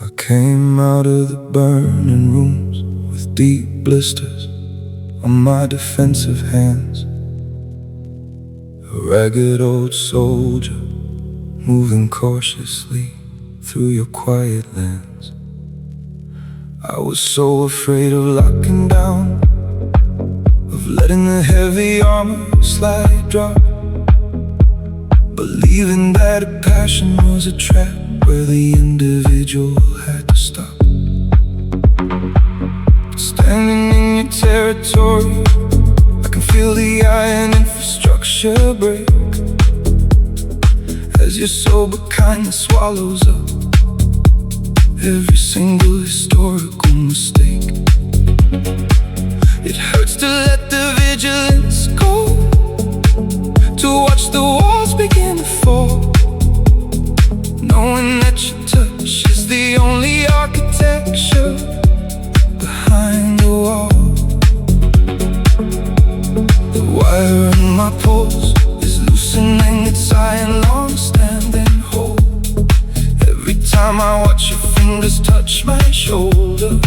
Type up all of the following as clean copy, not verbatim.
I came out of the burning rooms with deep blisters on my defensive hands, a ragged old soldier moving cautiously through your quiet lands. I was so afraid of locking down, of letting the heavy armor slide drop, believing that a passion was a trap where the individual had to stop. But standing in your territory, I can feel the iron infrastructure break as your sober kindness swallows up every single historical mistake. It hurts to let the vigilance go, to watch the walls begin to fall, knowing that your touch is the only architecture behind the wall. The wire in my pulse is loosening its iron long-standing hold every time I watch your fingers touch my shoulder.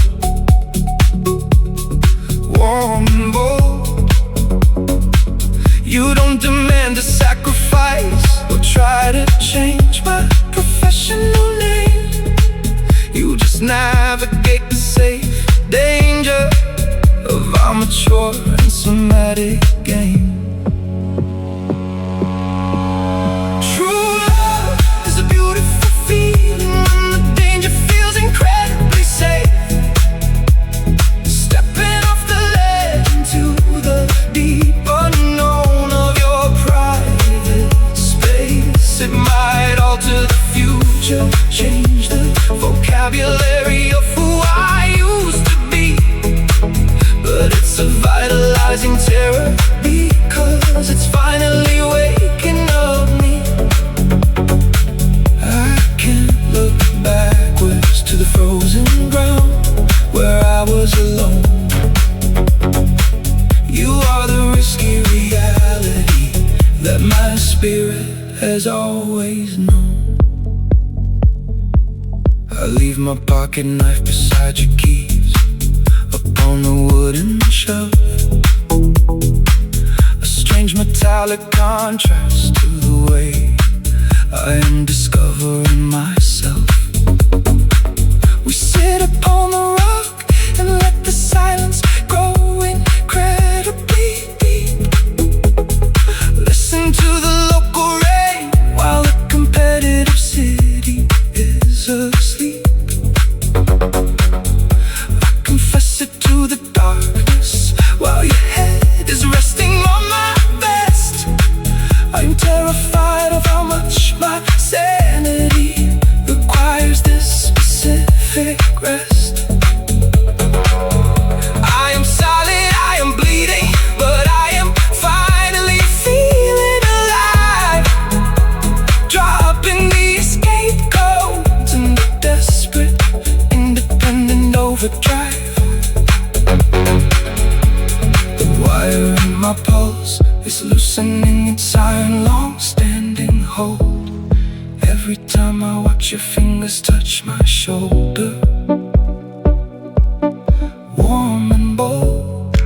Warm and bold, you don't demand a sacrifice or try to change my professional name. You just navigate the safe danger of amateur and somatic game. True love is a beautiful feeling when the danger feels incredibly safe. Stepping off the ledge into the deep unknown of your private space. It might alter the future, change the vocabulary of who I used to be, but it's a vitalizing terror because it's finally waking up me. I can't look backwards to the frozen ground where I was alone. You are the risky reality that my spirit has always known. I leave my pocket knife beside your keys upon the wooden shelf, a strange metallic contrast to the way I am discovering myself. We sit upon the rock and let the silence grow incredibly deep. Listen to the local rain while the competitive city is asleep. I confess it to the darkness while your head is resting on my vest. I'm terrified of how much my sanity requires this specific rest. I am solid, I am bleeding, but I am finally feeling alive. Dropping the escape codes and the desperate independent overdrive. The wire in my pulse is loosening its iron long-standing hold every time I watch your fingers touch my shoulder. Warm and bold,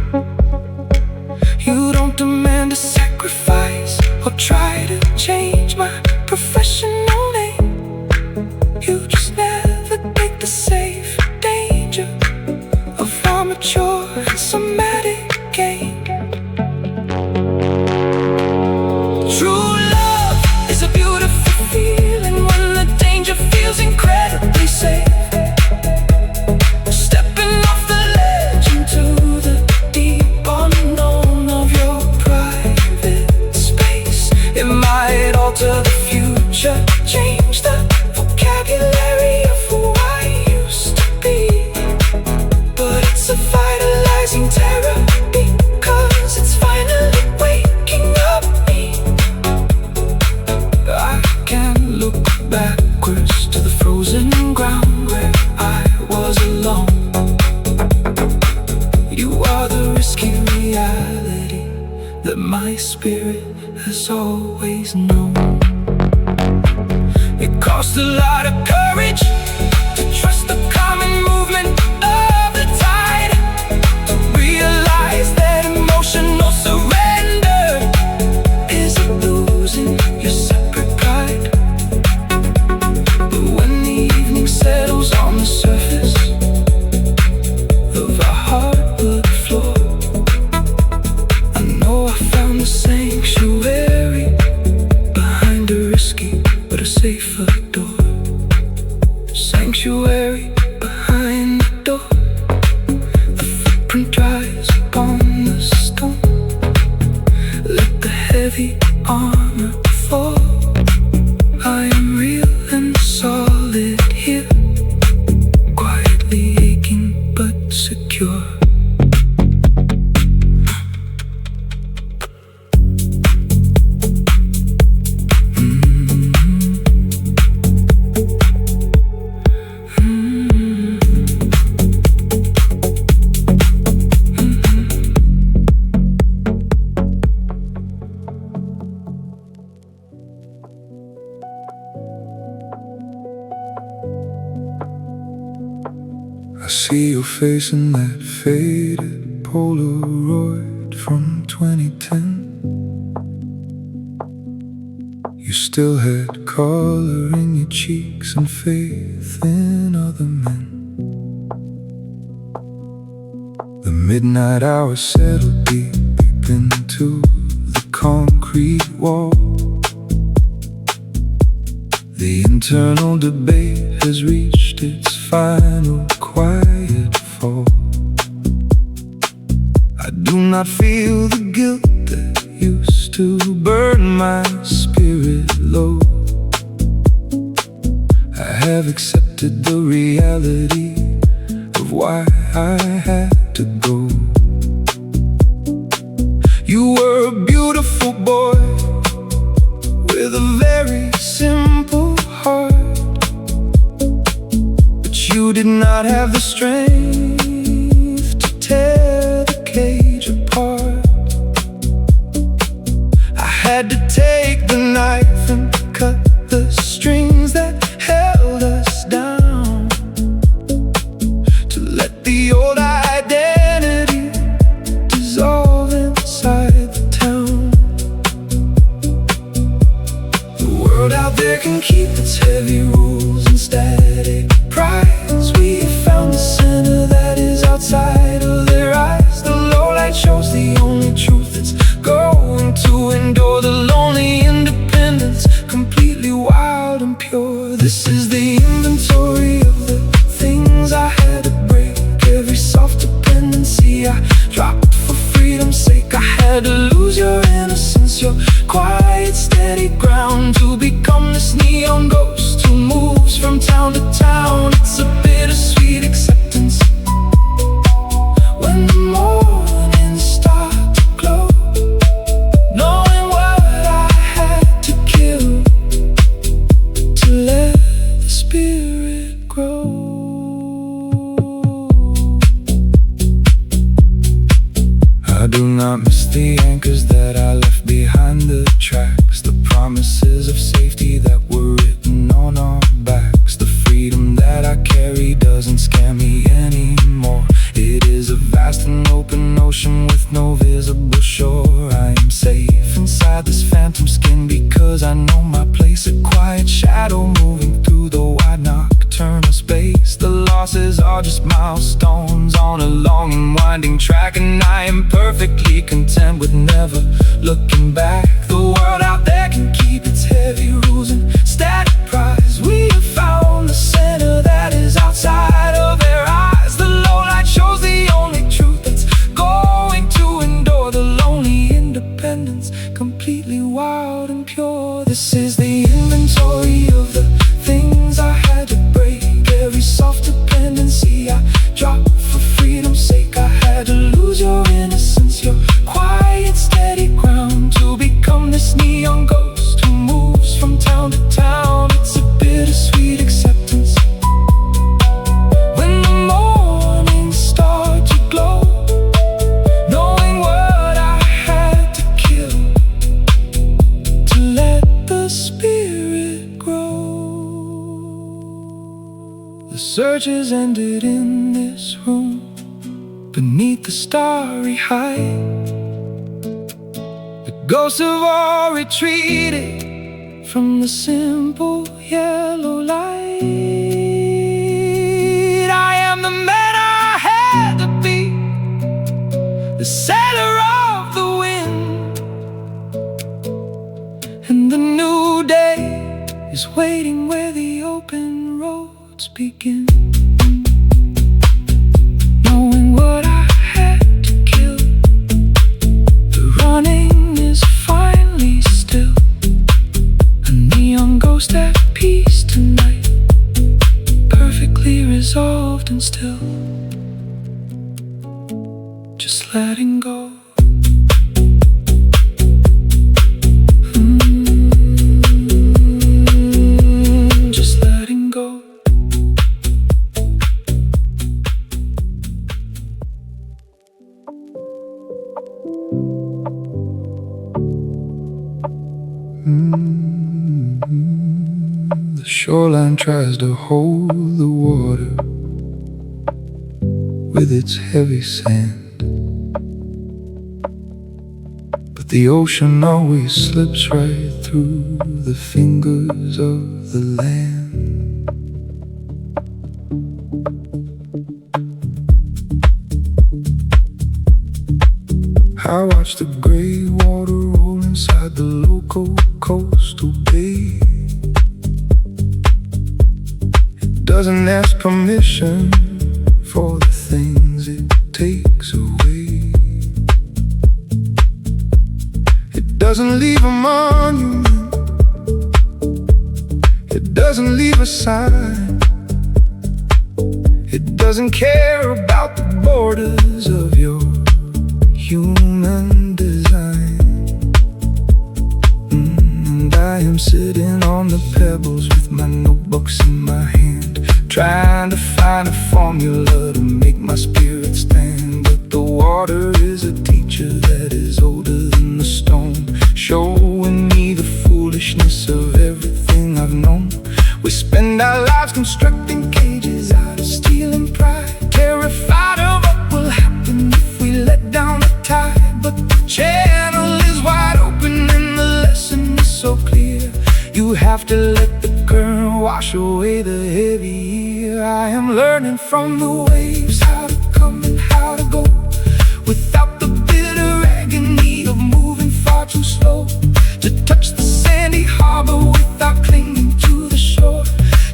you don't demand a sacrifice or try to change my professional name. You just navigate the safe danger of amateur and somatic game. True love is a beautiful feeling when the danger feels incredibly safe. Stepping off the ledge into the deep unknown of your private space. It might alter the future, change the vocabulary of who I used to be, but it's a vitalizing terror because it's finally waking up me. I can't look backwards to the frozen ground where I was alone. You are the risky reality that my spirit has always known. It cost a lot of courage to trust ripples on the surface of our hardwood floor. I know I found the sanctuary behind a risky but a safer door. Sanctuary behind the door. The footprint dries upon the stone. Let the heavy armor fall. I am real and solid here, quietly aching but secure. I see your face in that faded Polaroid from 2010. You still had color in your cheeks and faith in other men. The midnight hour settled deep into the concrete wall. The internal debate has reached its final quiet fall. I do not feel the guilt that used to burn my spirit low. I have accepted the reality of why I had to go. You were a beautiful boy with a very simple heart, but you did not have the strength to tear the cage apart. I had to take the knife and cut the strings that held us down, to let the old identity dissolve inside the town. The world out there can keep its heavy rules and static prides. We have found the center that is outside of their eyes. The low light shows the only truth that's going to endure. The lonely independence, completely wild and pure. This is the inventory of the things I had to break. Every soft dependency I dropped for freedom's sake. I had to lose your innocence, your quiet, steady ground, to become this neon ghost who moves from town to town. It's a bittersweet acceptance when the mornings start to glow, knowing what I had to kill to let the spirit grow. I do not miss the anchors that I left behind the tracks, the promises of safety that were written on our backs. The freedom that I carry doesn't scare me anymore. It is a vast and open ocean with no visible shore. I am safe inside this phantom skin because I know my place, a quiet shadow moving through the wide nocturnal space. The losses are just milestones on a long and winding track, and I am perfectly content with never looking back. The world out there can keep its heavy rules and static prize. We have found the center that is outside of their eyes. The low light shows the only truth that's going to endure. The lonely independence, completely wild and pure. This is the inventory of the things I had to break. Every soft dependency I dropped for freedom's sake. I had to lose your innocence, your quiet, steady ground, to become this neon ghost who moves from town to town. It's a bittersweet acceptance when the mornings start to glow, knowing what I had to kill to let the spirit grow. The search has ended in this room beneath the starry height. The ghosts have all retreated from the simple yellow light. thoughts begin. Knowing what I had to kill, the running is finally still. A neon ghost at peace tonight, perfectly resolved and still. Just letting go. Just letting go. The shoreline tries to hold the water with its heavy sand, but the ocean always slips right through the fingers of the land. I watch the gray water roll inside the local coastal bay. It doesn't ask permission for the things it takes away. It doesn't leave a monument, it doesn't leave a sign. It doesn't care about the borders of your human design. And I am sitting on the pebbles with my notebooks in my hand, trying to find a formula to make my spirit stand. But the water is a teacher that is older than the stone, showing me the foolishness of everything I've known. We spend our lives constructing cages out of steel and pride, terrified of what will happen if we let down the tide. But the channel is wide open and the lesson is so clear. You have to let the current wash away the heavy air. I am learning from the waves how to come and how to go, without the bitter agony of moving far too slow. To touch the sandy harbor without clinging to the shore.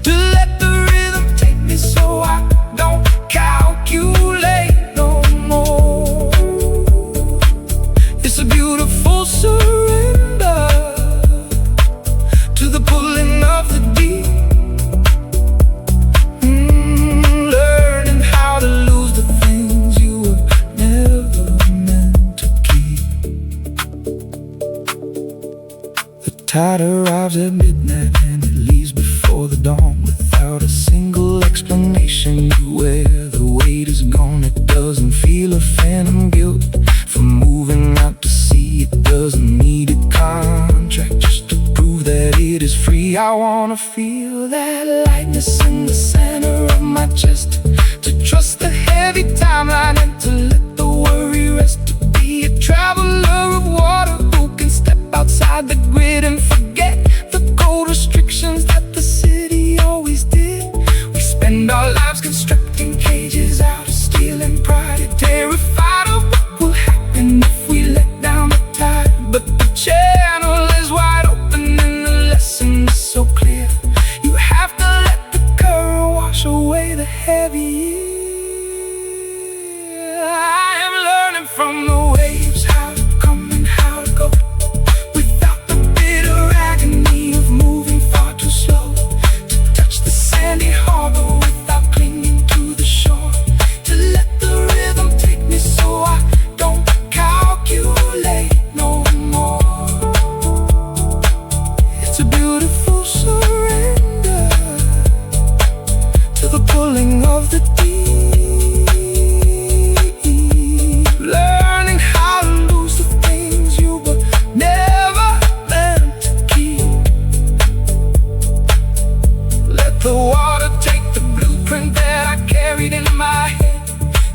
To let the rhythm take me so I don't calculate no more. It's a beautiful surrender to the pulling of the deep. Learning how to lose the things you were never meant to keep. The tide arrives at midnight and it leaves before the dawn, without a single explanation. You wear the weight is gone. It doesn't feel a phantom guilt for moving out to sea. It doesn't need a contract just to prove that it is free. I wanna feel that lightness in the center of my chest, to trust the heavy timeline and to let the worry rest. To be a traveler of water who can step outside the grid and forget the cold restrictions that the city always did. We spend our lives constructing cages out of steel and pride, terrified of what will happen if we let down the tide. But the channel is wide open and the lesson is so clear. You have to let the current wash away the heavy air. I am learning from the waves how to come and how to go, without the bitter agony of moving far too slow. To touch the sandy harbor without clinging to the shore. To let the rhythm take me so I don't calculate no more. It's a beautiful surrender to the pulling of the deep. Learning how to lose the things you were never meant to keep. Let the water take the blueprint that I carried in my head,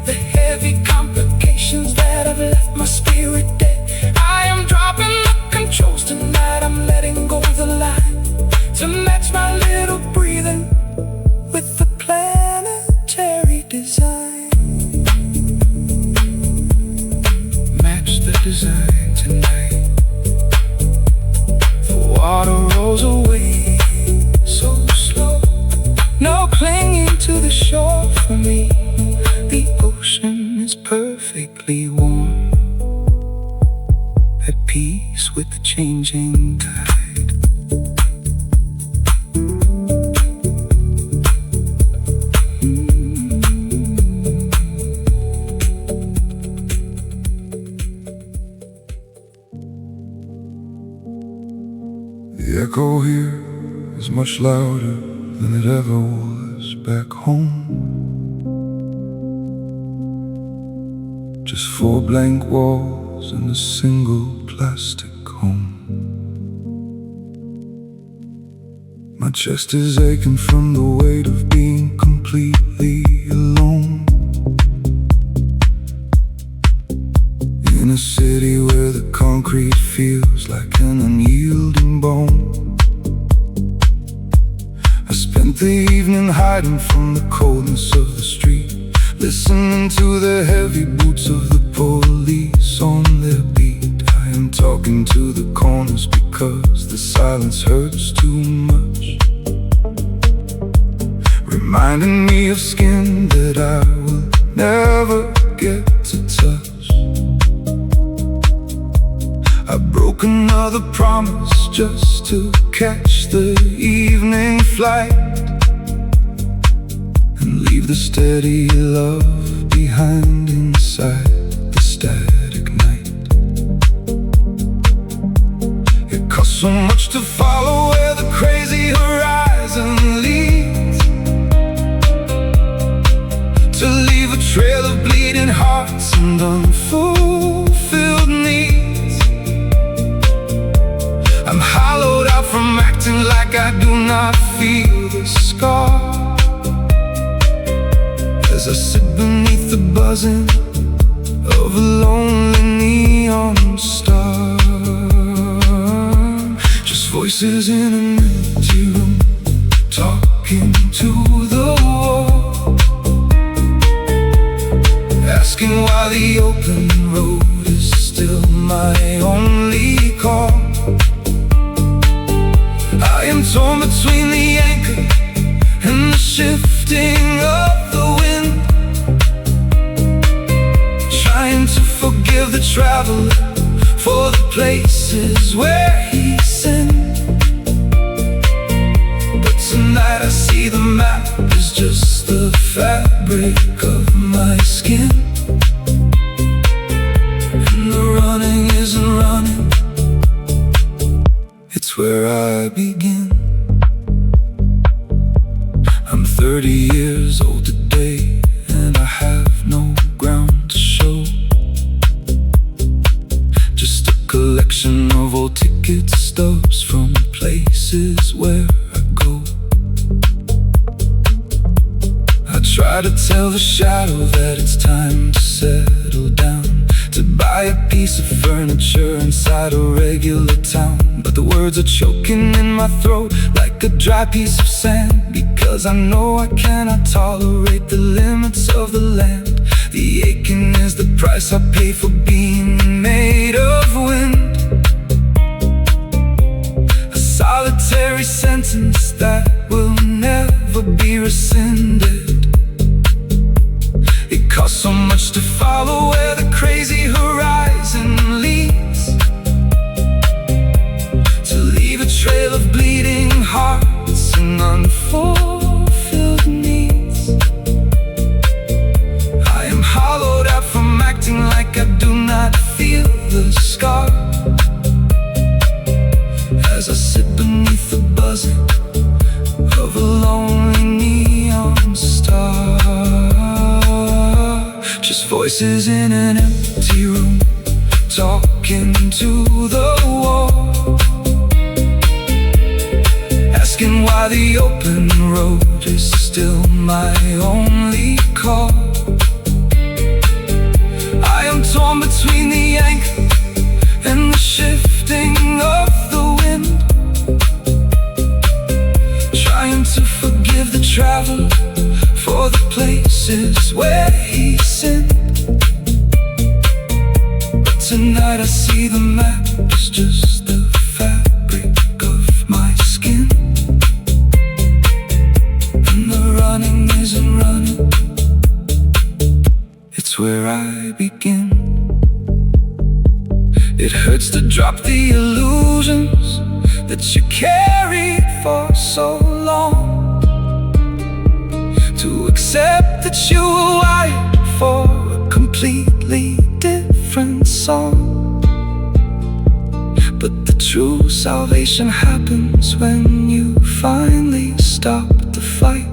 the heavy complications that have left my spirit dead. I am dropping the controls tonight. I'm letting go the line to match my little breathing with the planetary design. Match the design tonight. The water rolls away so slow. No clinging to the shore for me. The ocean is perfectly warm, at peace with the changing tide. The echo here is much louder than it ever was back home. Just 4 blank walls and a single plastic home. My chest is aching from the weight of being completely alone, in a city where the concrete feels like an unyielding bone. I spent the evening hiding from the coldness of the street, listening to the heavy boots of the police on their beat. I am talking to the corners because the silence hurts too much, reminding me of skin that I will never get to touch. I broke another promise just to catch the evening flight and leave the steady love behind inside the static night. It costs so much to follow where the crazy horizon leads, to leave a trail of bleeding hearts and unfulfilled needs. I'm hollowed out from acting like I do not feel the scar, as I sit beneath the buzzing of a lonely neon star. Just voices in an empty room, talking to the wall, asking why the open road is still my only call. I am torn between the anchor and the shifting of the wind, trying to forgive the traveler for the places where he sinned. But tonight I see the map is just the fabric of my skin, and the running isn't running, it's where I begin. I'm 30 years old today, and I have no ground to show, just a collection of old ticket stubs from places where I go. I try to tell the shadow that it's time to settle down, to buy a piece of furniture inside a regular town. But the words are choking in my throat like a dry piece of sand, because I know I cannot tolerate the limits of the land. The aching is the price I pay for being made of wind, a solitary sentence that will never be rescinded. It costs so much to follow where the crazy horizon leads, to leave a trail of bleeding hearts and unfulfilled needs. I am hollowed out from acting like I do not feel the scar, as I sit beneath the buzzing of a lonely neon star. Just voices in an empty room, talking to the wall, asking why the open road is still my only call. I am torn between the anchor and the shifting of the wind, trying to forgive the traveler for the places where he sinned. But tonight I see the map is just the fabric of my skin, and the run running. It's where I begin. It hurts to drop the illusions that you carried for so long, to accept that you were wired for a completely different song. But the true salvation happens when you finally stop the fight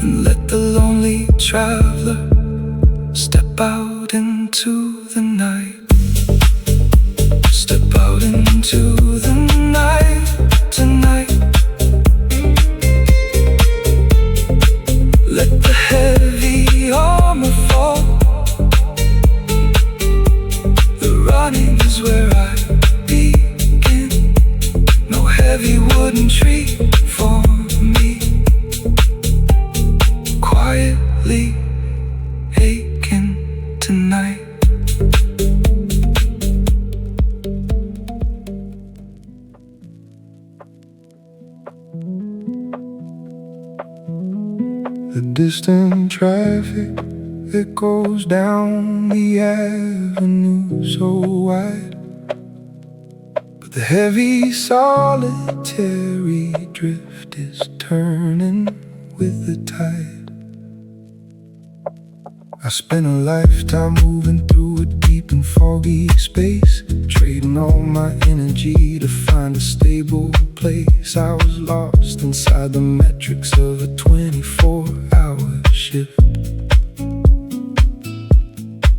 and let the lonely traveler step out into the night. Step out into the night tonight. Let the heavy armor fall. The running is where I begin. No heavy wooden tree for me. Quietly aching tonight. The distant traffic that goes down the avenue so wide, but the heavy solitary drift is turning with the tide. I spent a lifetime moving through a deep and foggy space, trading all my energy to find a stable place. I was lost inside the metrics of a 24-hour shift,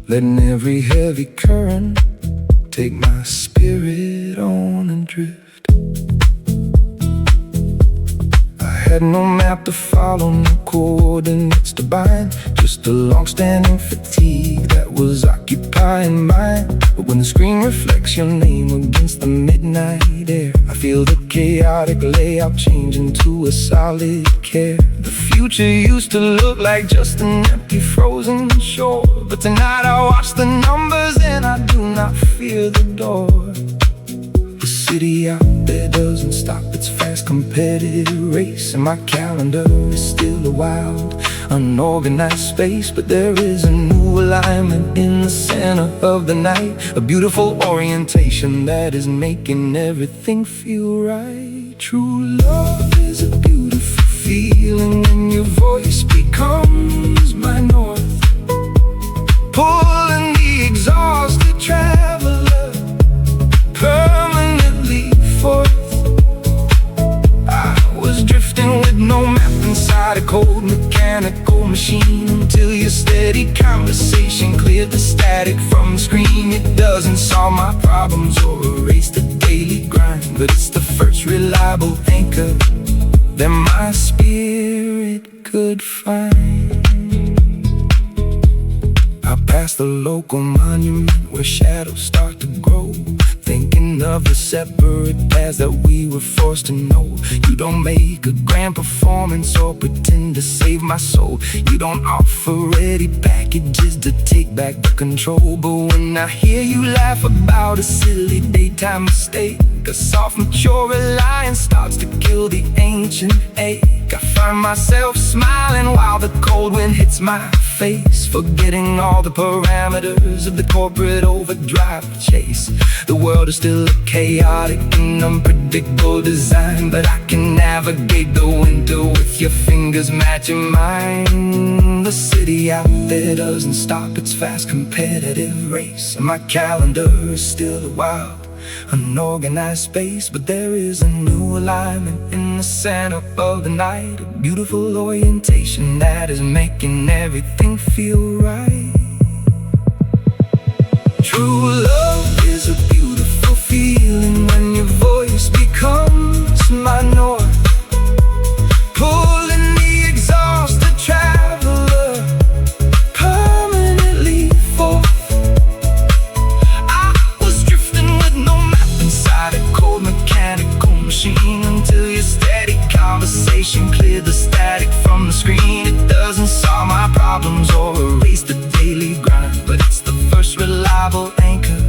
letting every heavy current take my spirit on and drift. I had no map to follow, no coordinates to bind, just a long-standing fatigue that was occupying mine. But when the screen reflects your name against the midnight air, I feel the chaotic layout change into a solid care. The future used to look like just an empty frozen shore, but tonight I watch the numbers and I do not fear the door. The city out there doesn't stop its fast competitive race, and my calendar is still a wild, unorganized space. But there is a new alignment in the center of the night, a beautiful orientation that is making everything feel right. True love is a beautiful feeling when your voice becomes my north, pulling the exhausted traveler permanently forth. I was drifting with no map inside a cold mechanical machine, until your steady conversation cleared the static from the screen. It doesn't solve my problems or erase the daily grind, but it's the first reliable anchor that my spirit could find. I passed the local monument where shadows start to grow, thinking of the separate paths that we were forced to know. You don't make a grand performance or pretend to save my soul. You don't offer ready packages to take back the control. But when I hear you laugh about a silly daytime mistake, a soft mature reliance starts to kill the ancient ache. I find myself smiling while the cold wind hits my face, forgetting all the parameters of the corporate overdrive chase. The world is still a chaotic and unpredictable design, but I can navigate the winter with your fingers matching mine. The city out there doesn't stop its fast competitive race, and my calendar is still a wild, unorganized space. But there is a new alignment in the center of the night, a beautiful orientation that is making everything feel right. True love is a beautiful feeling when your voice becomes my north, pulling the exhausted traveler permanently forth. I was drifting with no map inside a cold mechanical machine, until your steady conversation cleared the static from the screen. It doesn't solve my problems or erase the daily grind, but it's the first reliable anchor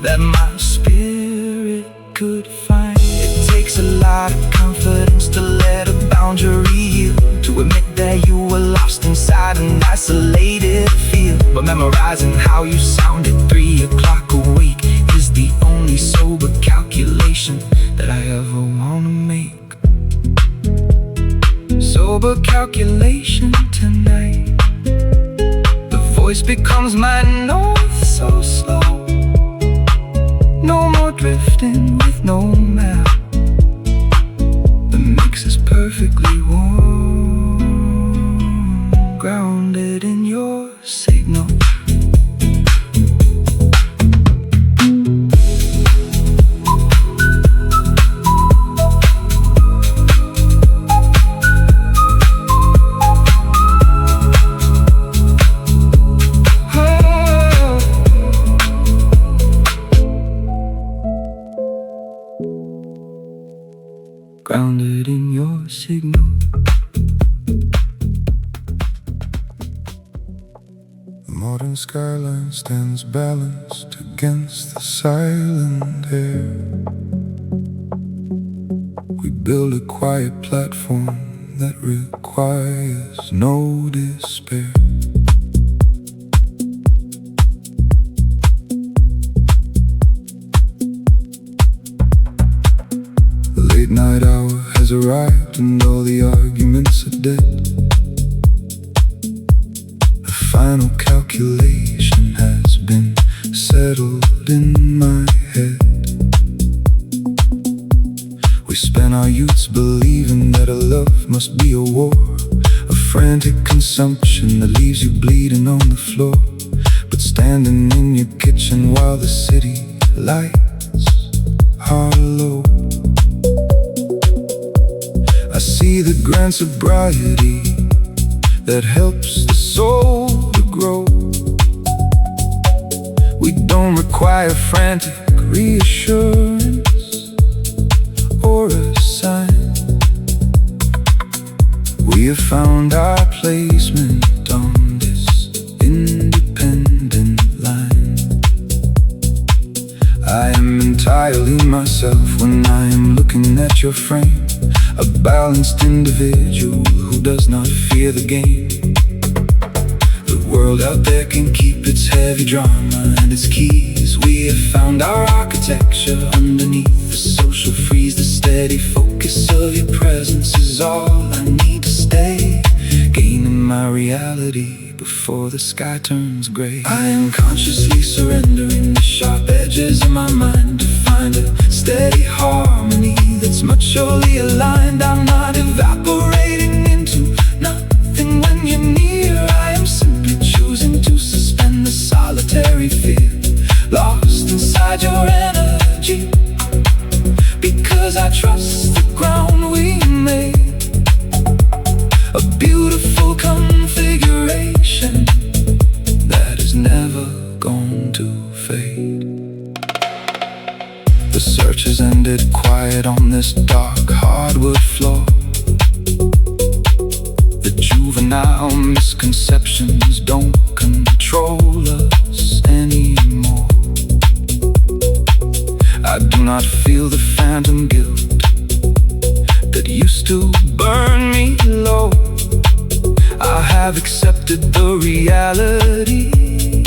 that my spirit could find. It takes a lot of confidence to let a boundary heal, memorizing how you sound at 3 o'clock awake is the only sober calculation that I ever wanna make. Sober calculation tonight. The voice becomes my north so slow. No more drifting with no map. The mix is perfectly warm, grounded in your signal. Grounded in your signal. The modern skyline stands balanced against the silent air. We build a quiet platform that requires no despair. The late night hour has arrived and all the arguments are dead. The final calculation has been settled in my head. We spent our youths believing that a love must be a war, a frantic consumption that leaves you bleeding on the floor. But standing in your kitchen while the city lights are low, I see the grand sobriety that helps the soul to grow. We don't require frantic reassurance or a sign. We have found our placement on this independent line. I am entirely myself when I am looking at your frame, a balanced individual who does not fear the game. The world out there can keep its heavy drama and its keys. We have found our architecture underneath the social freeze. The steady focus of your presence is all I need to stay, gaining my reality before the sky turns gray. I am consciously surrendering the sharp edges of my mind to find a steady harmony that's maturely aligned. I'm not evaporating into nothing when you're near. I am simply choosing to suspend the solitary fear, lost inside your energy, because I trust the ground we made. A beautiful configuration that is never going to fade. The search has ended quiet on this dark hardwood floor. The juvenile misconceptions don't control us anymore. I do not feel the phantom guilt that used to burn me low. I have accepted the reality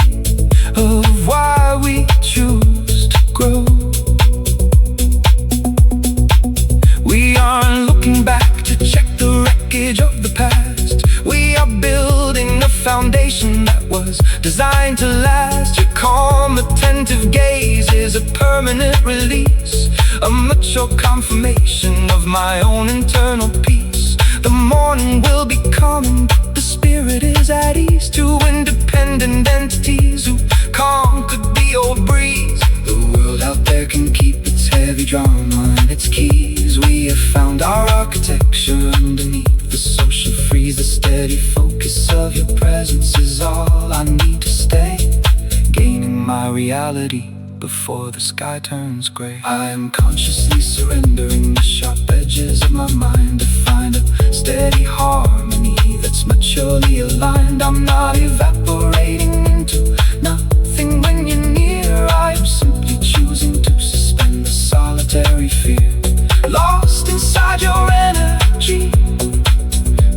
of why we choose to grow. We aren't looking back to check the wreckage of the past. We are building a foundation that was designed to last. Your calm, attentive gaze is a permanent release, a mature confirmation of my own internal peace. The morning will be coming, but the spirit is at ease. Two independent entities who conquered the old breeze. The world out there can keep its heavy drama and its keys. We have found our architecture underneath the social freeze. The steady focus of your presence is all I need to stay, gaining my reality before the sky turns gray. I am consciously surrendering the sharp edges of my mind to find a steady harmony that's maturely aligned. I'm not evaporating into nothing when you're near. I am simply choosing to suspend the solitary fear, lost inside your energy,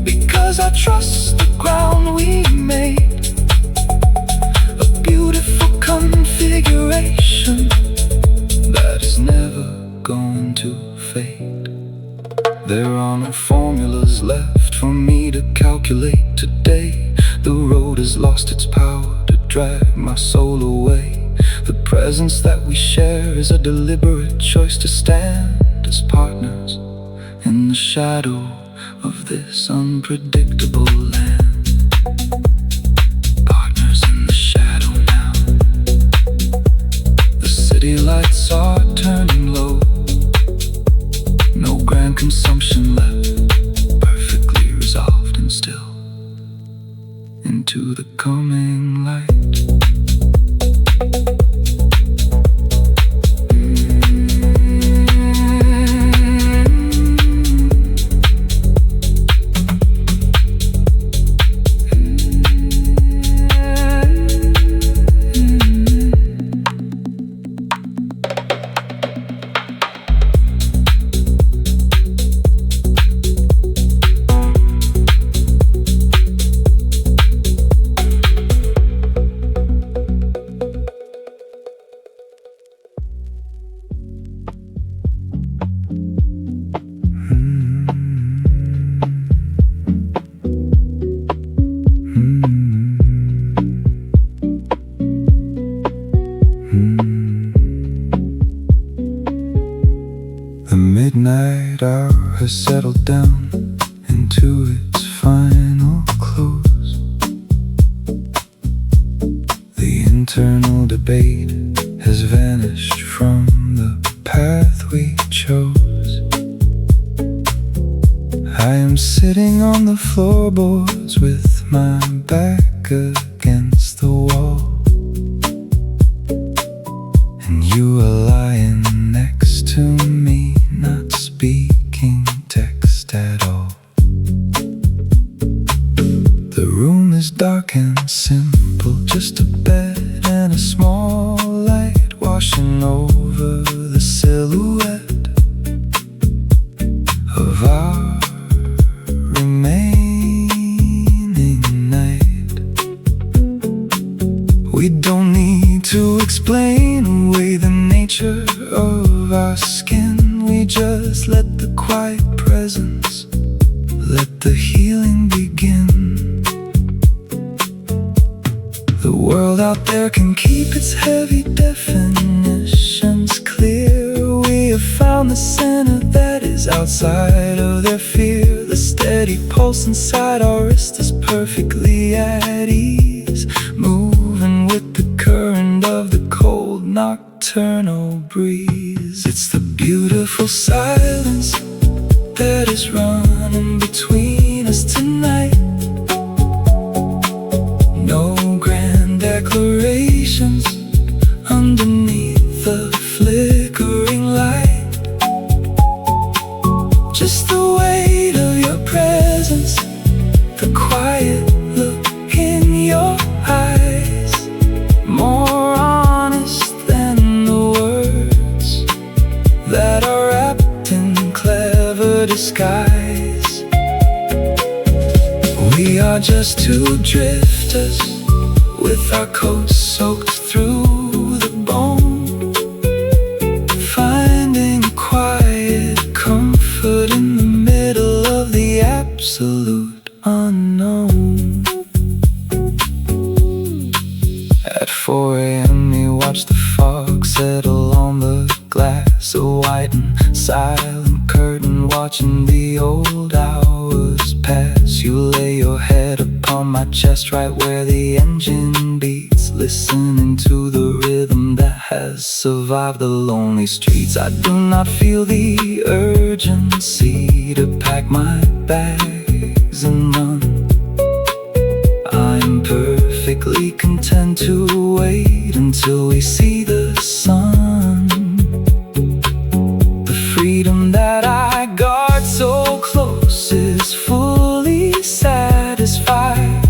because I trust the ground we made. for me to calculate today. The road has lost its power to drag my soul away. The presence that we share is a deliberate choice to stand as partners in the shadow of this unpredictable land. Partners in the shadow now. The city lights are turning low. No grand consumption left, perfectly resolved and still into the coming light. The midnight hour has settled down into its final close. The internal debate has vanished from the path we chose. I am sitting on the floorboards with my back against the wall, and you are lying next to me, not speaking text at all. The room is dark and simple, just a bed and a small light washing over the silhouette of our remaining night. We don't need to explain away the nature of our skin. We just let the quiet presence, let the healing begin. The world out there can keep its heavy definitions clear. We have found the center that is outside of their fear. The steady pulse inside our wrist is perfectly at ease, moving with the current of the cold nocturnal breeze. It's the beautiful silence that is running between us tonight. No grand declarations underneath the flickering light. Just the weight of your presence, the quiet look in your eyes, more honest than the words that are wrapped in clever disguise. We are just two drifters with our coats soaked through the bone, finding quiet comfort in the middle of the absolute unknown. At 4 a.m. we watch the fog settle on the glass, a white and silent curtain watching the old hours pass. You lay your head upon my chest right where the engine beats, listening to the rhythm that has survived the lonely streets. I do not feel the urgency to pack my bags and run. I'm perfectly content to wait until we see the sun. The freedom that I guard so close is fully satisfied,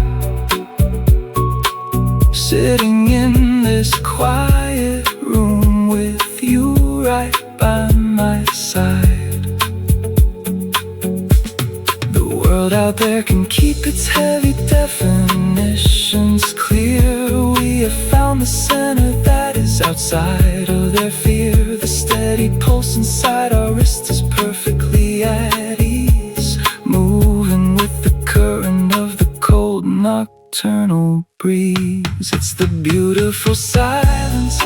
sitting in this quiet room with you right by my side. The world out there can keep its heavy definitions clear. We have found the center that is outside of their fear. The steady pulse inside our wrist is perfectly at ease, moving with the nocturnal breeze. It's the beautiful silence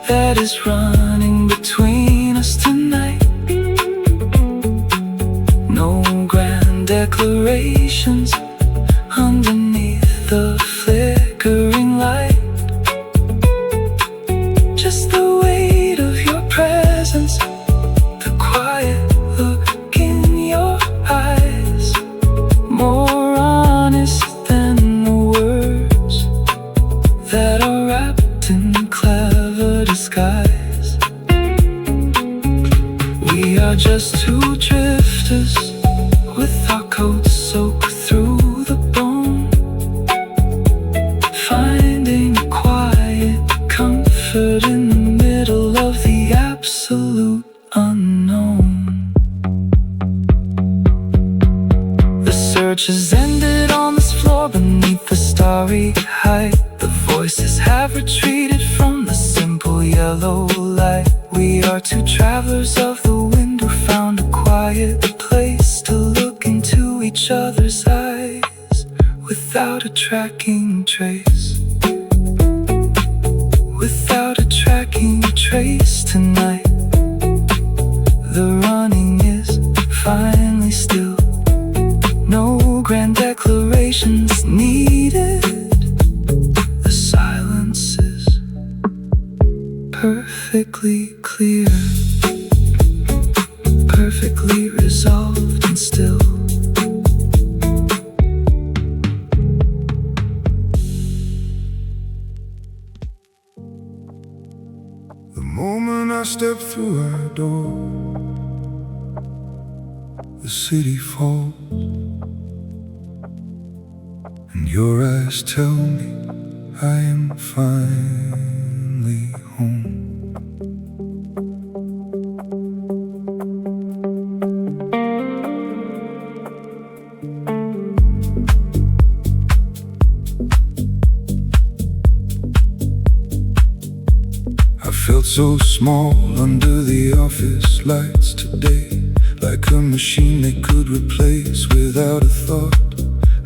that is running between us tonight. No grand declarations underneath the flickering light. Just the weight of your presence, the quiet look in your eyes, more honest than the words that are wrapped in clever disguise. We are just two drifters with our coats soaked through the bone, finding quiet comfort in the middle of the absolute unknown. The search has ended on this floor beneath the starry height. The voices have retreated from the simple yellow light. We are two travelers of the wind who found a quiet place to look into each other's eyes without a tracking trace. Without a tracking trace tonight, the running is finally still. No grand declarations needed. The silence is perfectly clear, perfectly resolved and still. The moment I step through our door, the city falls, and your eyes tell me I am finally home. I felt so small under the office lights today, like a machine they could replace without a thought.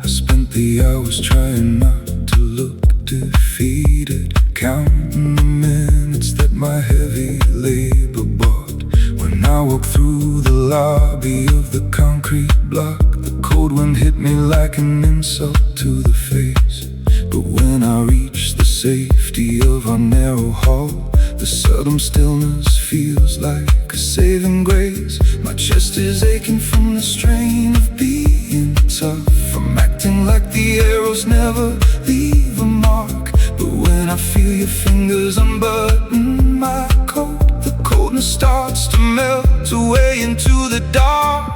I spent the hours trying not to look defeated, counting the minutes that my heavy labor bought. When I walked through the lobby of the concrete block, the cold wind hit me like an insult to the face. But when I reached the safety of our narrow hall, the sudden stillness feels like a saving grace. My chest is aching from the strain of being tough, from acting like the arrows never leave a mark. But when I feel your fingers unbutton my coat, the coldness starts to melt away into the dark.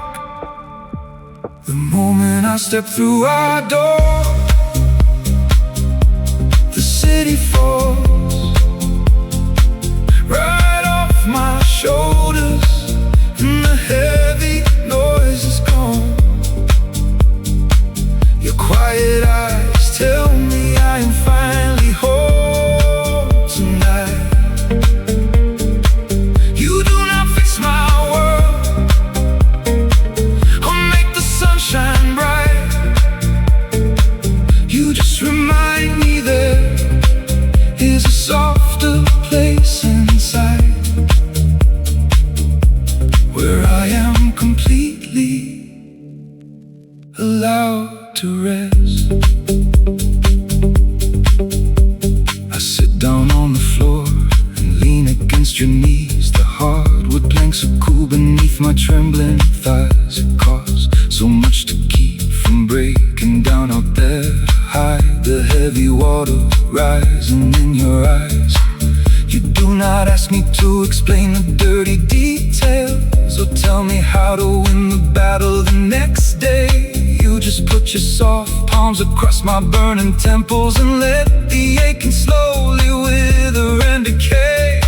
The moment I step through our door, the city falls right off my shoulders, and the heavy noise is gone. Your quiet eyes tell me I am finally home tonight. You do not fix my world or make the sunshine bright. You just remind me there is a softer place inside, where I am completely allowed to rest. I sit down on the floor and lean against your knees. The hardwood planks are cool beneath my trembling thighs. It costs so much to keep from breaking down out there to hide the heavy water rising in your eyes. You do not ask me to explain the dirty details or tell me how to win the battle the next day. You just put your soft palms across my burning temples and let the aching slowly wither and decay.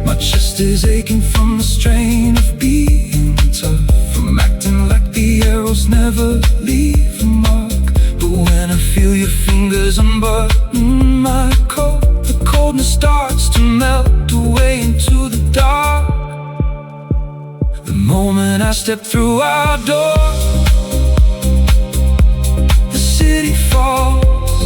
My chest is aching from the strain of being tough, from acting like the arrows never leave a mark. But when I feel your fingers unbutton my coat, the coldness starts to melt away into the dark. The moment I step through our door, the city falls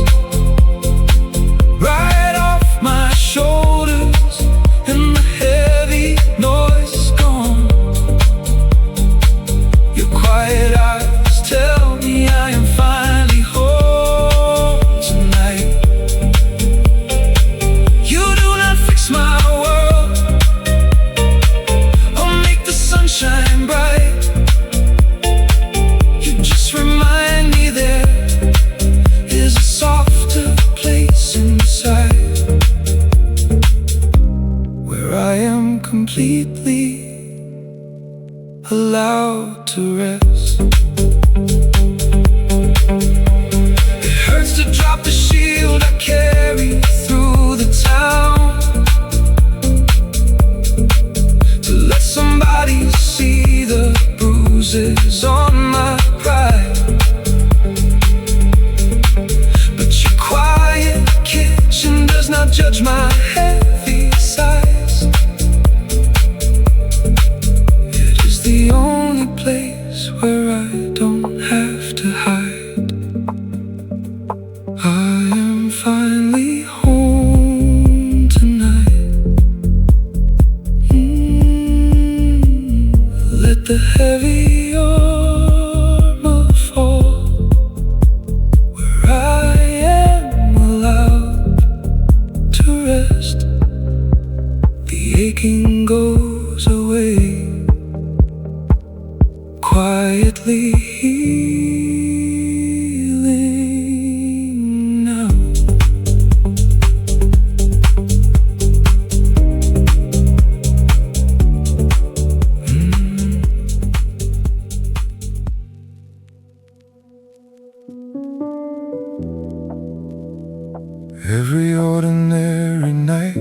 Every ordinary night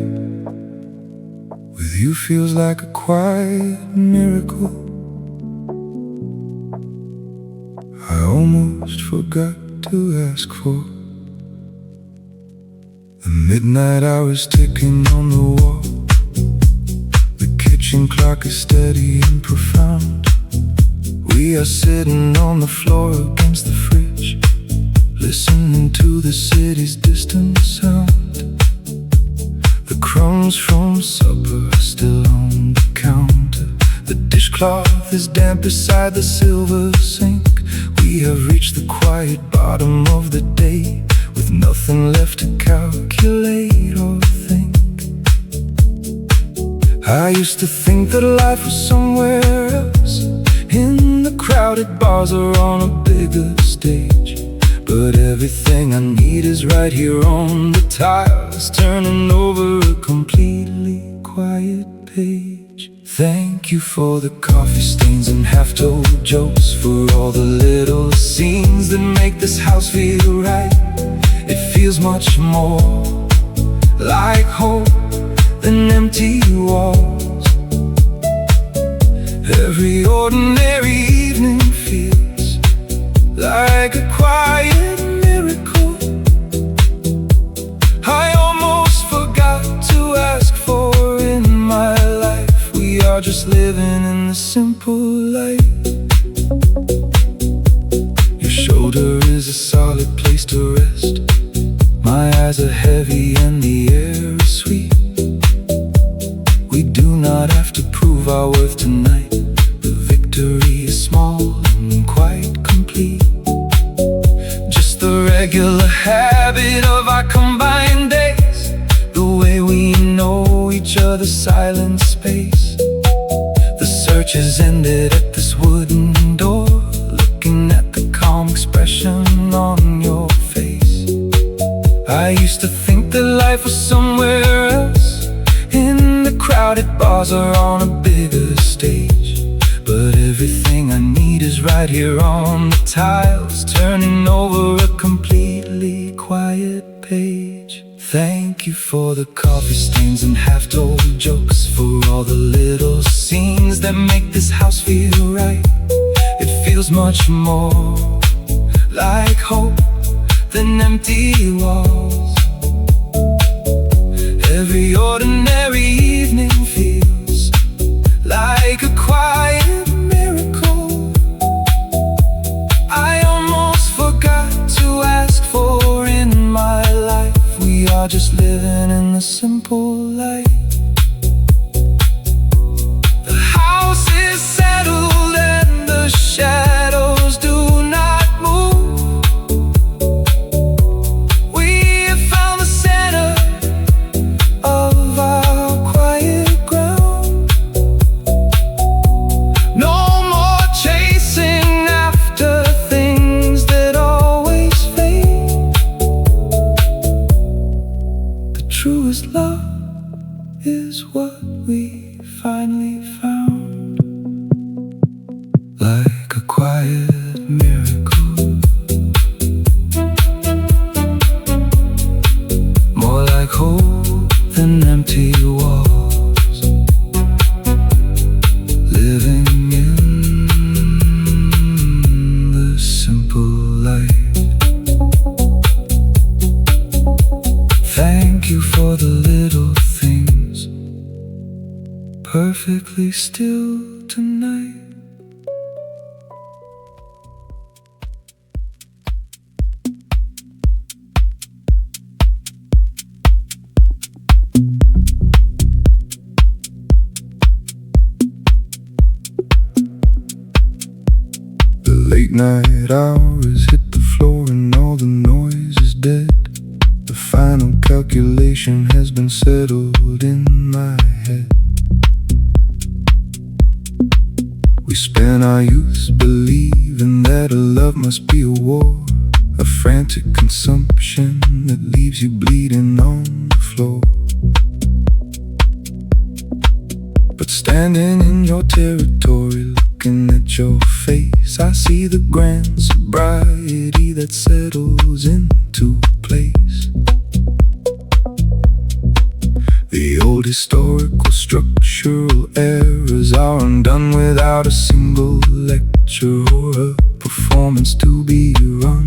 with you feels like a quiet miracle. I almost forgot to ask for. The midnight hour is ticking on the wall. The kitchen clock is steady and profound. We are sitting on the floor against the fridge, listening to the city's distant sound. The crumbs from supper are still on the counter. The dishcloth is damp beside the silver sink. We have reached the quiet bottom of the day, with nothing left to calculate or think. I used to think that life was somewhere else, in the crowded bars or on a bigger stage. But everything I need is right here on the tiles, turning over a completely quiet page. Thank you for the coffee stains and half-told jokes, for all the little scenes that make this house feel right. It feels much more like hope than empty walls. Every ordinary evening feels like a quiet miracle. I almost forgot to ask for in my life. We are just living in the simple light. Your shoulder is a solid place to rest. My eyes are heavy and the air is sweet. We do not have to prove our worth tonight. The victory is small and quite complete. Just the regular habit of our combined days, the way we know each other's silent space. The search has ended at this wooden door, looking at the calm expression on your face. I used to think that life was somewhere else, in the crowded bars or on a bigger stage. But everything I need is right here on the tiles, turning over a completely quiet page. Thank you for the coffee stains and half-told jokes, for all the little scenes that make this house feel right. It feels much more like hope than empty walls. Every ordinary evening feels like a quiet miracle. I almost forgot to ask for in my life. We are just living in the simple light. The house is settled and the shadows do not move. We have found the center of our quiet ground. No more chasing after things that always fade. The truest love is what we finally found, like a quiet miracle, more like hope than empty walls. Living in the simple light. Thank you for the little things, perfectly still tonight. The late night hours hit the floor and all the noise is dead. The final calculation has been settled in my head. We spent our youth believing that a love must be a war, a frantic consumption that leaves you bleeding on the floor. But standing in your territory, looking at your face, I see the grand, sobriety that settles into place. Old historical structural errors are undone without a single lecture or a performance to be run.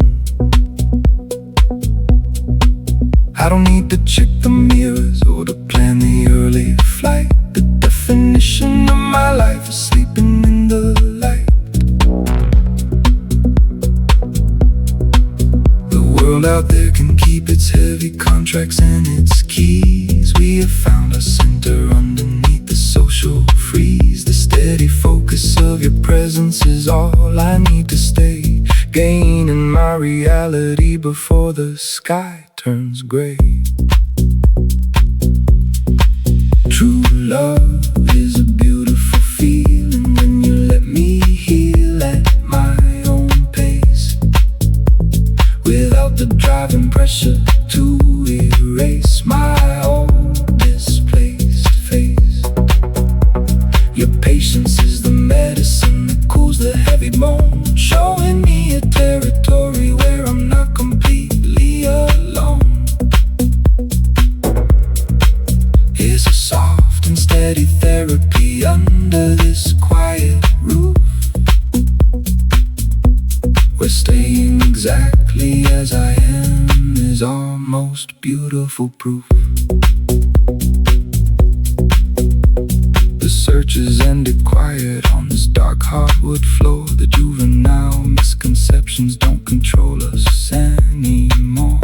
I don't need to check the mirrors or to plan the early flight. The definition of my life is sleeping in the light. The world out there can keep its heavy contracts and its keys. We have found a center underneath the social freeze. The steady focus of your presence is all I need to stay. Gaining my reality before the sky turns gray. True love is a beautiful feeling when you let me heal at my own pace, without the driving pressure to erase my own misplaced face. Your patience is the medicine that cools the heavy bone, showing me a territory where I'm not completely alone. It's a soft and steady therapy under this quiet roof. We're staying exactly as I am is our most beautiful proof. The search has ended quiet on this dark hardwood floor. The juvenile misconceptions don't control us anymore.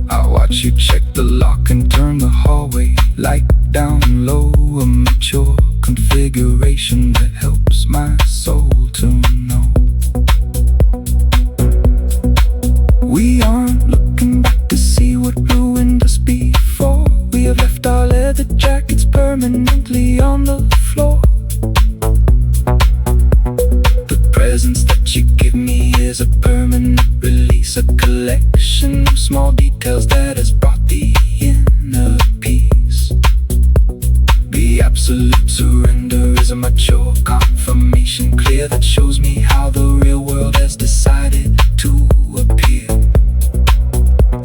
I watch you check the lock and turn the hallway light down low. A mature configuration that helps my soul to know we aren't looking back to see what ruined us before. We have left our leather jackets permanently on the floor. The presence that you give me is a permanent release, a collection of small details that has brought the inner peace. The absolute surrender is a mature confirmation, clear that shows me how the real world has decided to appear.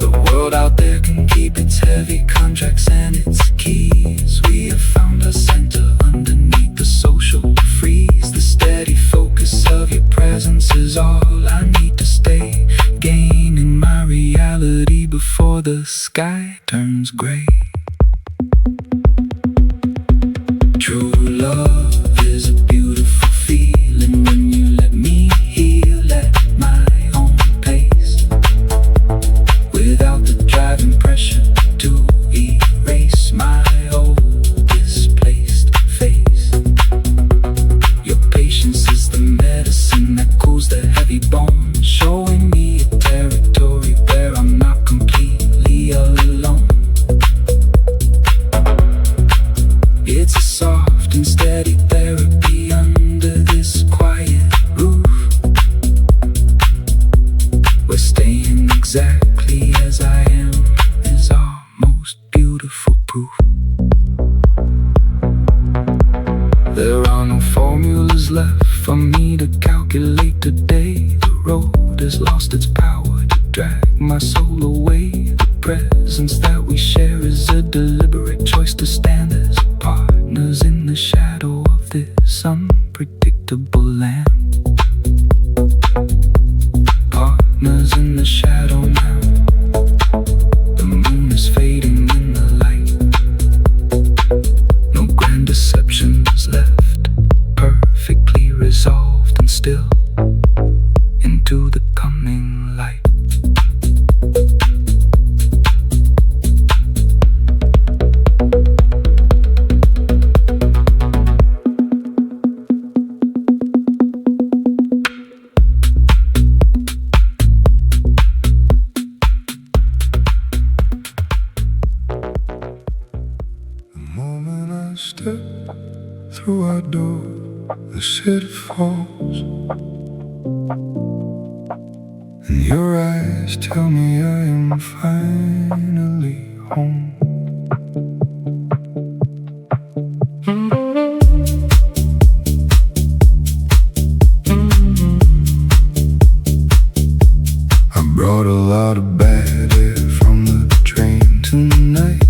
The world out there can keep its heavy contracts and its keys. We have found a center underneath the social freeze. The steady focus of your presence is all I need to stay. Gaining my reality before the sky turns gray. True love is a beautiful feeling when you let me heal at my own pace, without the driving pressure to erase my old displaced face. Your patience is the medicine that cools the heavy bone, showing me a territory where I'm not completely alone. It's a soft and steady therapy under this quiet roof. We're staying exactly as I am is our most beautiful proof. There are no formulas left for me to calculate today. The road has lost its power to drag my soul away. The presence that we share is a deliberate choice to stand as partners in the shadow of this unpredictable land. Partners in the shadow now. The moon is fading in the light. No grand deceptions left, perfectly resolved and still into the coming light. Step through our door, the city falls, and your eyes tell me I am finally home. I brought a lot of bad air from the train tonight.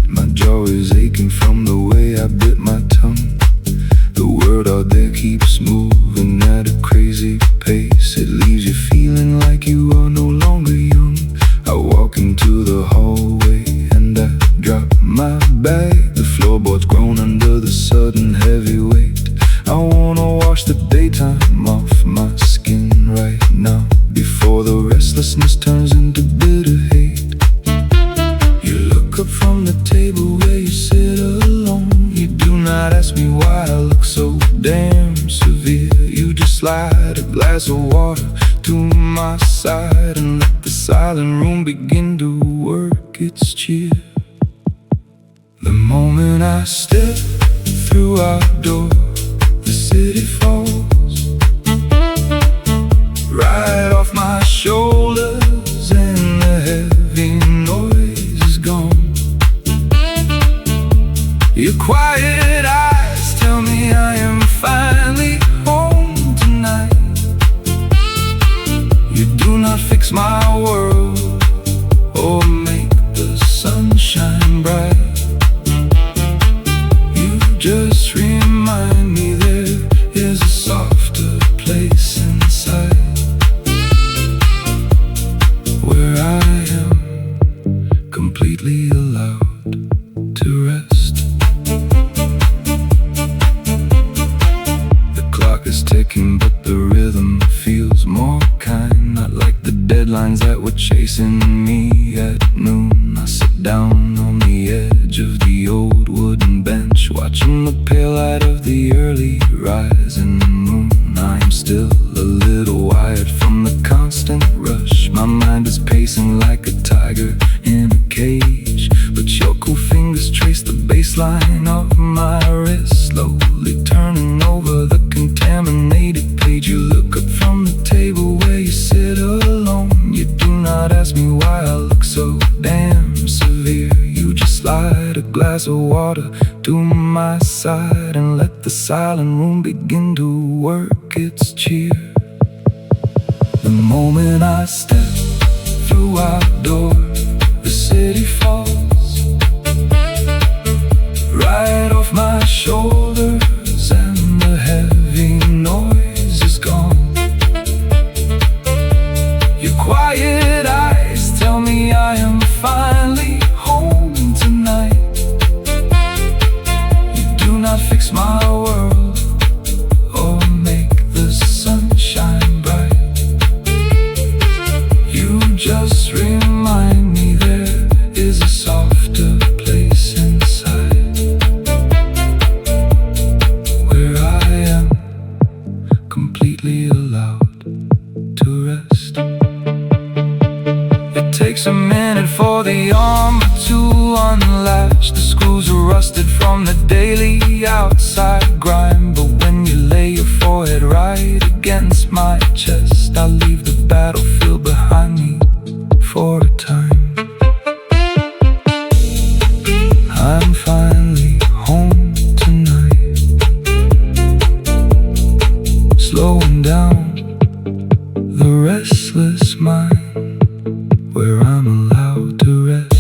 keeps moving at a crazy pace. It leaves you feeling like you are no longer young. I walk into the hallway and I drop my bag. The floorboards groan under the sudden heavy weight. I wanna wash the daytime off my skin right now, before the restlessness turns into bitter hate. You look up from the table where you sit alone. You do not ask me why I look so damn severe. You just slide a glass of water to my side and let the silent room begin to work its cheer. The moment I step through our door, the city falls right off my shoulders and the heavy noise is gone. Your quiet eyes tell me I am finally home tonight. You do not fix my world or make the sun shine bright. You just remind me there is a softer place inside, where I am completely allowed to rest. The clock is ticking, but the rhythm feels more kind. Not like the deadlines that were chasing me at noon. I sit down on the edge of the old wooden bench, watching the pale light of the early rising moon. I am still a little wired from the constant rush. My mind is pacing like a tiger in a cage, but your cool fingers trace the baseline of my wrist, slowly turning over the contaminated page. You look up from the table where you sit alone. You do not ask me why I look so damn severe. You just slide a glass of water to my side and let the silent room begin to work its cheer. The moment I step through our door, the city falls right off my shoulders and the heavy noise is gone. Your quiet eyes tell me I am finally home tonight. You do not fix my world or make the sun shine bright. You just remind me there is a softer place inside, where I am completely allowed to rest. It takes a minute for the armor to unlatch. The screws are rusted from the daily outside grind, but when you lay your forehead right against my chest, I leave the battlefield behind me for a time. I'm finally home tonight, slowing down the restless mind, where I'm allowed to rest.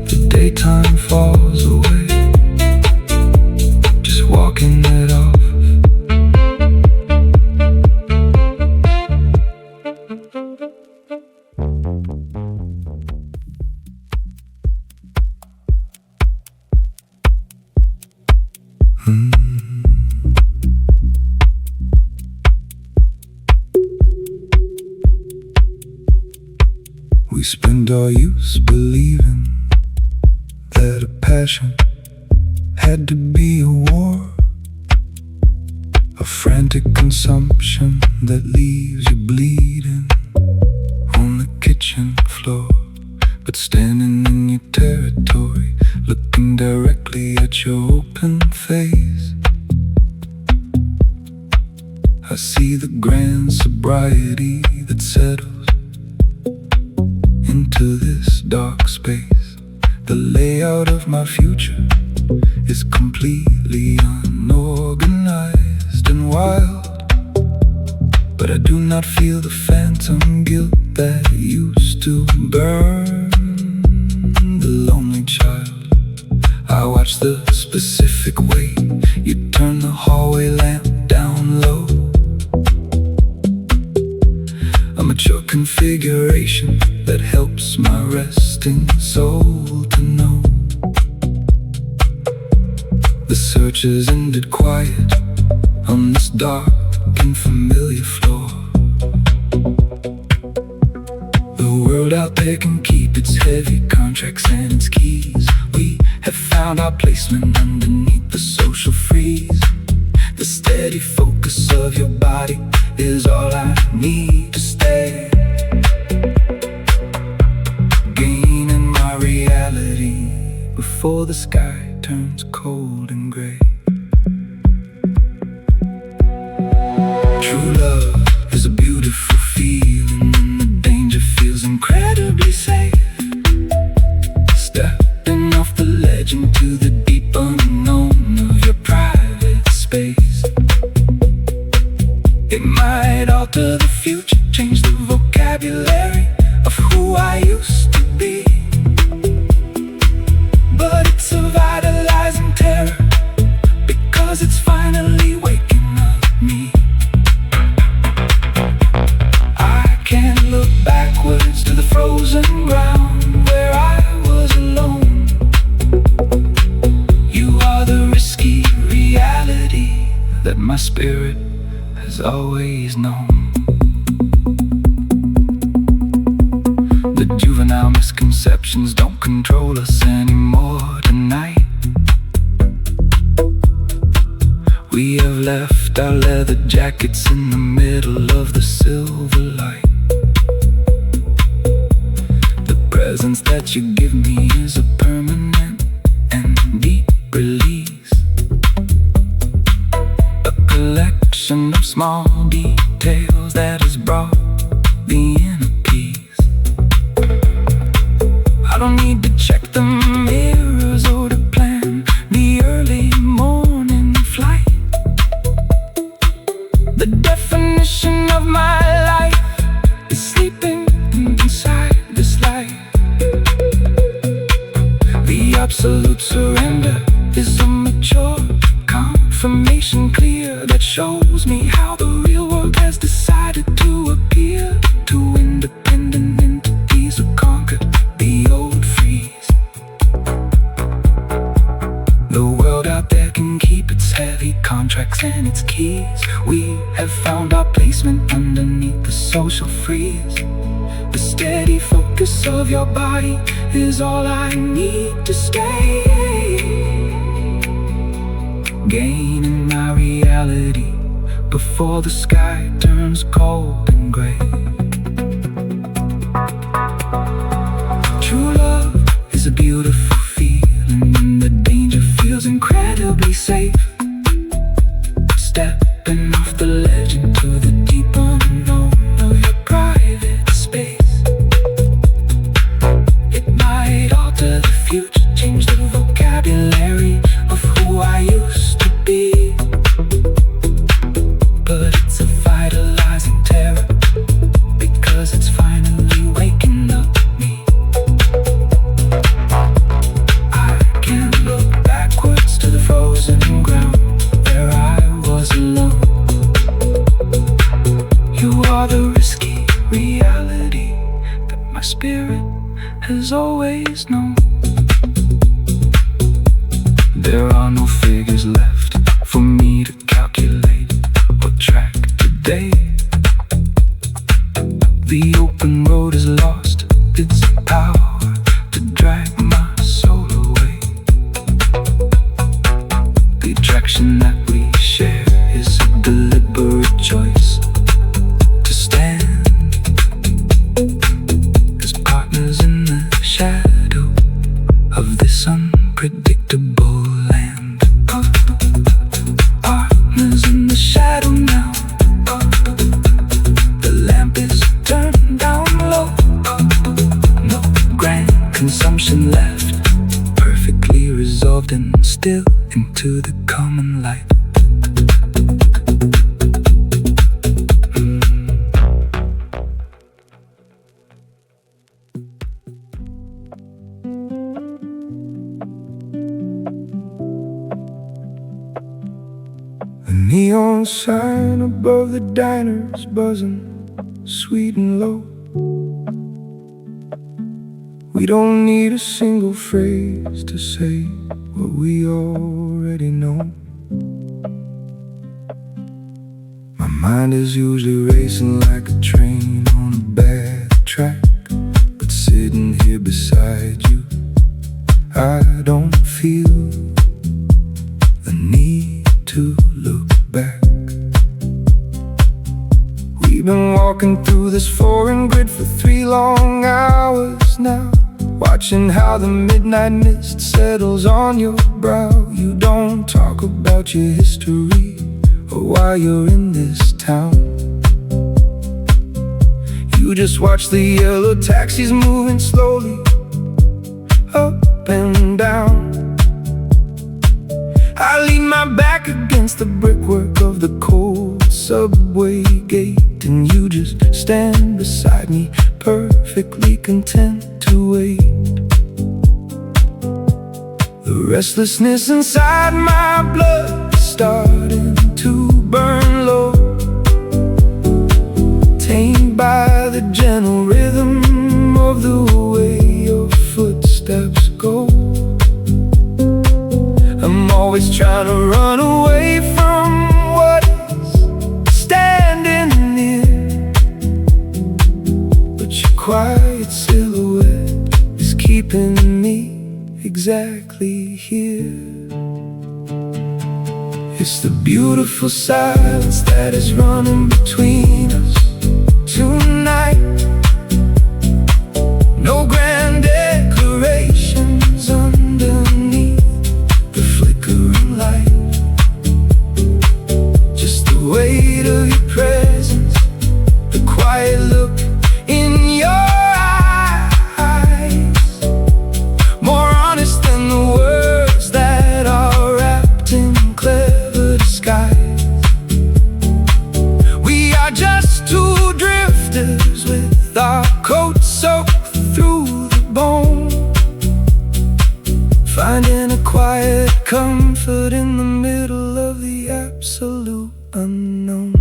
The daytime falls away, just walking it off. We spend our youth believing that a passion had to be a war, a frantic consumption that leaves you bleeding on the kitchen floor. But standing in your territory, looking directly at your open face, I see the grand sobriety that settles into this dark space. The layout of my future is completely unorganized and wild, but I do not feel the phantom guilt that used to burn the lonely child. I watch the specific way You turn the hallway lamp down low, a mature configuration that helps my resting soul to know. The search has ended quiet on this dark and familiar floor. The world out there can keep its heavy contracts and its keys. We have found our placement underneath the social freeze. The steady focus of your body is all I need to stay. Gaining my reality before the sky turns cold and gray. True love is a beautiful feeling, and the danger feels incredibly safe. Stepping off the ledge into the deep unknown of your private space. It might alter the future, change the vocabulary of who I used to be, but it's a vitalizing terror because it's finally waking up me. I can't look backwards to the frozen ground where I was alone. You are the risky reality that my spirit has always known. The juvenile misconceptions don't control us anymore tonight. We have left our leather jackets in the middle of the silver light. The presence that you give me is a permanent and deep release, a collection of small details that has brought the inner peace. I don't need to check the mirrors or to plan the early morning flight. The definition of my life is sleeping inside this light. The absolute surrender is a mature confirmation clear that shows me how the real world has decided to appear. Two independent entities who conquered the old freeze. The world out there can keep its heavy contracts and its keys. We have found our placement underneath the social freeze. The steady focus of your body is all I need to stay. Gaining my reality before the sky turns cold and gray. True love is a beautiful feeling, and the danger feels incredibly safe. Stepping off the ledge into the deep unknown of your private space. It might alter the future, change the vocabulary of who I used to be, but it's a vitalizing terror because it's finally waking up me. I can't look backwards to the frozen ground where I was alone. You are the risky reality that my spirit has always known. There are no figures left for me to calculate or track today. The open road has lost its power to drag my soul away. The attraction that we share is a deliberate choice to stand as partners in the shadow of this unpredictable land. Partners in the shadow now. The lamp is turned down low. No grand consumption left, perfectly resolved and still into the common light. neon sign above the diner's buzzing, sweet and low. We don't need a single phrase to say what we already know. My mind is usually racing like a train on a bad track, but sitting here beside you, I don't feel the need to look back. We've been walking through this foreign grid for 3 long hours now, watching how the midnight mist settles on your brow. You don't talk about your history or why you're in this town. You just watch the yellow taxis moving slowly up and down. I lean my back against the brickwork of the cold subway gate, and you just stand beside me, perfectly content to wait. The restlessness inside my blood is starting to burn low, tamed by the gentle rhythm of the way your footsteps go. I'm always trying to run away from what is standing near, but your quiet silhouette is keeping me exactly here. It's the beautiful silence that is running between us tonight. No grand declarations underneath the flickering light, just the weight of your presence, the quiet look in your eyes, more honest than the words that are wrapped in clever disguise. We are just 2 drifters with our coats soaked through the bone, finding a quiet comfort in the middle of the absolute unknown.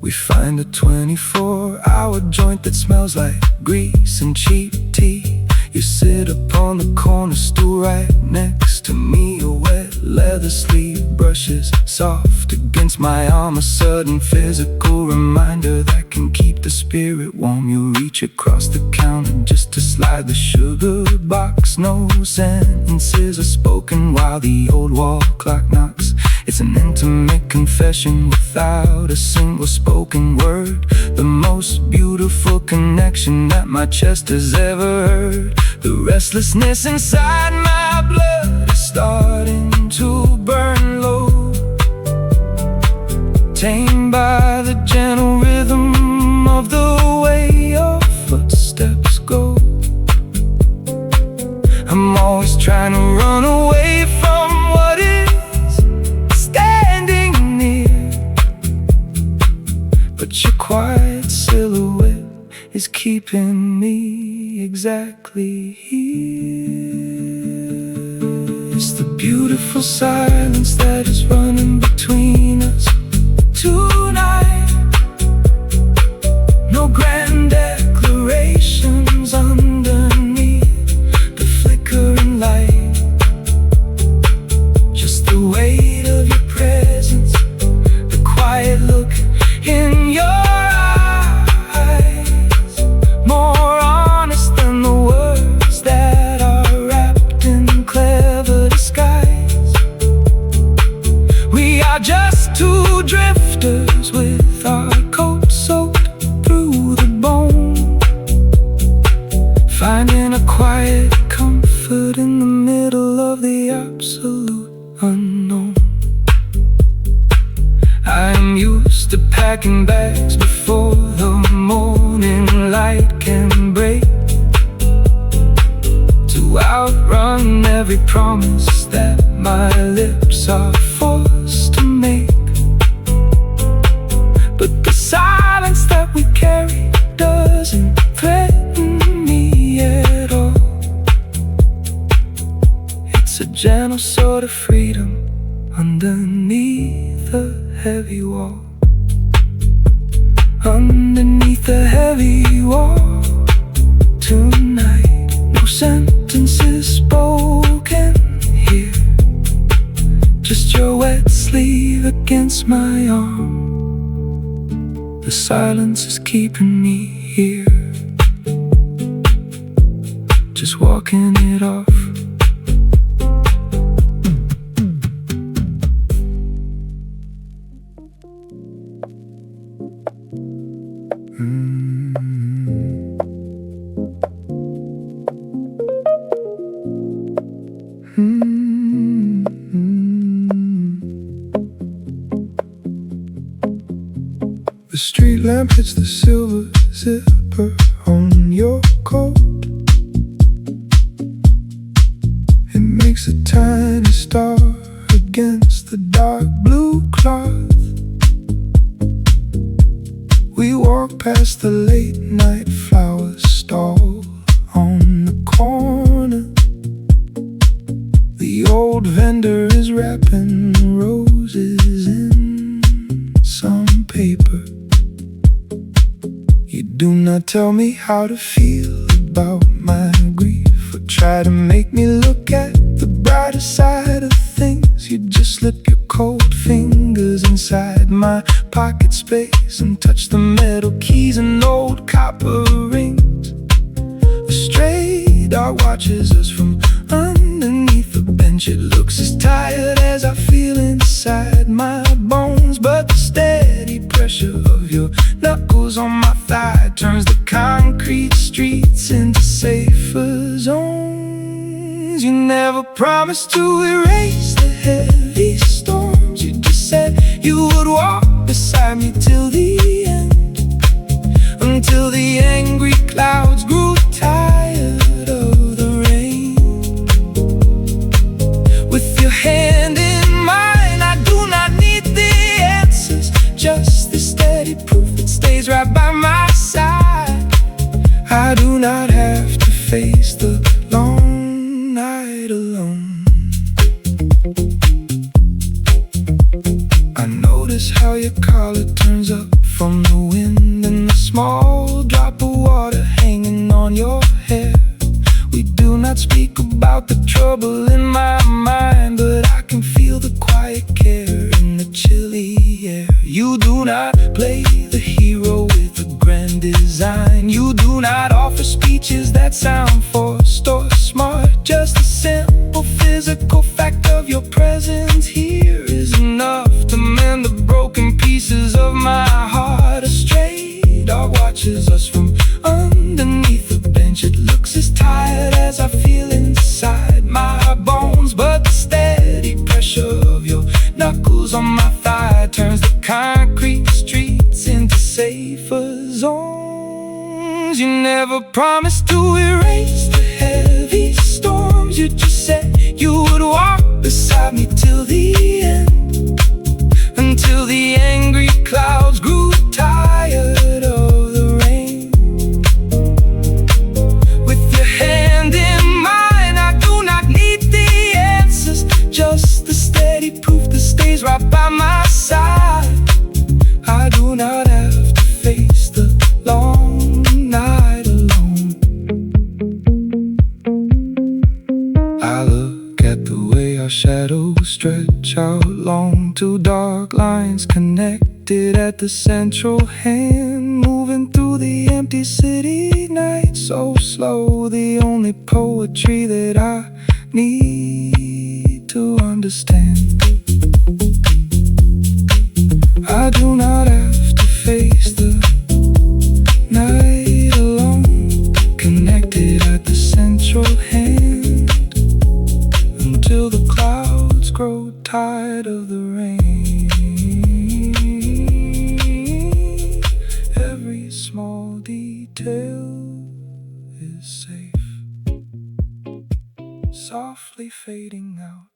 We find a 24-hour joint that smells like grease and cheap tea. You sit upon the corner stool right next to me. Your wet leather sleeve brushes soft against my arm, a sudden physical reminder that can keep the spirit warm. You reach across the counter just to slide the sugar box. No sentences are spoken while the old wall clock knocks. It's an intimate confession without a single spoken word, the most beautiful connection that my chest has ever heard. The restlessness inside my blood is starting to burn low, tamed by the gentle rhythm of the way your footsteps go. I'm always trying to run away from what is standing near, but your quiet silhouette is keeping me exactly here. It's the beautiful silence that is running between us tonight. No grand declarations underneath the flickering light, just the weight of your presence, the quiet look in your eyes, more honest than the words that are wrapped in clever disguise. We are just 2 drifters with our coats soaked through the bone, finding a quiet comfort in the middle of the absolute unknown. I'm used to packing bags before the morning light can break, to outrun every promise that my lips are forced to make. But the silence that we carry doesn't threaten me at all. It's a gentle sort of freedom underneath heavy wall. Underneath the heavy wall tonight, no sentences spoken here, just your wet sleeve against my arm. The silence is keeping me here, just walking it off. The street lamp hits the silver zipper on your coat. It makes a tiny star against the dark blue cloth. We walk past the late night flower stall on the corner. The old vendor is wrapping roses in some paper. You do not tell me how to feel about my grief, or try to make me look at the brighter side of things. You just slip your cold fingers inside my pocket space and touch the metal keys and old copper rings. A stray dog watches us from underneath the bench. It looks as tired as I feel inside my bones, but the steady pressure of your knuckles on my thigh turns the concrete streets into safer zones. You never promised to erase the heavy storms. You just said you would walk beside me till the end, until the angry clouds grew tired of the rain. With your hand in mine, I do not need the answers, just the steady proof that stays right by my side. I do not have to face the long night alone. I notice how your collar turns up from the wind, and the small drop of water hanging on your hair. We do not speak about the trouble in my mind, but I can feel the quiet care in the chilly air. You do not play the hero with a grand design. You do not offer speeches that sound forced or smart. Just the simple physical fact of your presence here is enough to mend the broken pieces of my heart. A stray dog watches us from underneath the bench. It looks as tired as I feel inside my bones, but the steady pressure of your knuckles on my thigh turns the concrete streets into safer zones. You never promised to erase the heavy storms. You just said you would walk beside me till the end, until the angry clouds grew tired of the rain. With your hand in mine, I do not need the answers, just the steady proof that stays right by my side. I do not have to face the long night alone. I look at the way our shadows stretch out long, two dark lines connected at the central hand, moving through the empty city night so slow. The only poetry that I need to understand. I do not have to face the night alone, connected at the central hand, until the clouds grow tired of the rain. Every small detail is safe, softly fading out.